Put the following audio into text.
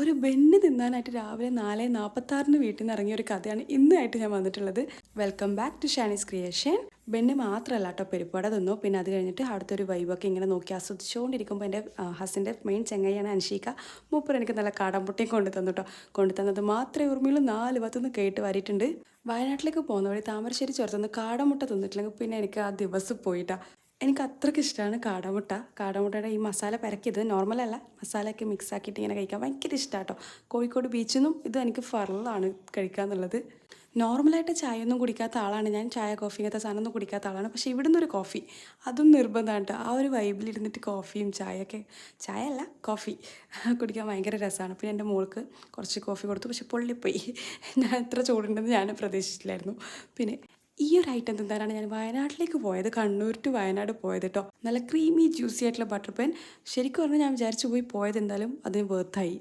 ഒരു ബെന്ന് തിന്നാനായിട്ട് രാവിലെ 4:46 വീട്ടിൽ നിന്ന് ഇറങ്ങിയ ഒരു കഥയാണ് ഇന്നായിട്ട് ഞാൻ വന്നിട്ടുള്ളത്. Welcome back to Shani's creation. ബെന്ന് മാത്രമല്ല കേട്ടോ പരിപ്പുവട തിന്നു. പിന്നെ അത് കഴിഞ്ഞിട്ട് അടുത്തൊരു വൈബൊക്കെ ഇങ്ങനെ നോക്കി ആസ്വദിച്ചുകൊണ്ടിരിക്കുമ്പോൾ എൻ്റെ ഹസ്സിൻ്റെ മെയിൻ ചെങ്ങയ്യാണ് അൻഷിക. മൂപ്പർ എനിക്ക് നല്ല കാടമ്പുട്ടിയും കൊണ്ടു തന്നു കേട്ടോ. കൊണ്ടു തന്നത് മാത്രമേ ഓർമ്മയുള്ളൂ. 4 ഭാഗത്തുനിന്ന് കേട്ട് വാരിയിട്ടുണ്ട്. വയനാട്ടിലേക്ക് പോകുന്ന വഴി താമരശ്ശേരി ചുരത്തുനിന്ന് കാടമുട്ട തിന്നിട്ടില്ലെങ്കിൽ പിന്നെ എനിക്ക് ആ ദിവസം പോയിട്ടാ. എനിക്ക് അത്രയ്ക്ക് ഇഷ്ടമാണ് കാടമുട്ട. കാടമുട്ടയുടെ ഈ മസാല പെരക്കിയത് നോർമലല്ല, മസാലയൊക്കെ മിക്സ് ആക്കിയിട്ട് ഇങ്ങനെ കഴിക്കാൻ ഭയങ്കര ഇഷ്ടമാണ് കേട്ടോ. കോഴിക്കോട് ബീച്ചിൽ നിന്നും ഇത് എനിക്ക് ഫറലാണ് കഴിക്കുക എന്നുള്ളത്. നോർമലായിട്ട് ചായ ഒന്നും കുടിക്കാത്ത ആളാണ് ഞാൻ. ചായ കോഫി ഇങ്ങനത്തെ സാധനമൊന്നും കുടിക്കാത്ത ആളാണ്. പക്ഷേ ഇവിടുന്ന് ഒരു കോഫി അതും നിർബന്ധമാണ് കേട്ടോ. ആ ഒരു വൈബിലിരുന്നിട്ട് കോഫിയും ചായയൊക്കെ, ചായ അല്ല കോഫി കുടിക്കാൻ ഭയങ്കര രസമാണ്. പിന്നെ എൻ്റെ മോൾക്ക് കുറച്ച് കോഫി കൊടുത്തു. പക്ഷെ പൊള്ളിപ്പോയി. ഞാൻ എത്ര ചൂടുണ്ടെന്ന് ഞാൻ പ്രതീക്ഷിച്ചില്ലായിരുന്നു. പിന്നെ ഈ ഒരു ഐറ്റം തിന്നാനാണ് ഞാൻ വയനാട്ടിലേക്ക് പോയത്. കണ്ണൂർ ടു വയനാട് പോയത് കേട്ടോ. നല്ല ക്രീമി ജ്യൂസി ആയിട്ടുള്ള ബട്ടർ പെൻ. ശരിക്കും പറഞ്ഞാൽ ഞാൻ വിചാരിച്ചു പോയത് എന്തായാലും അതിന് വേർത്തായി.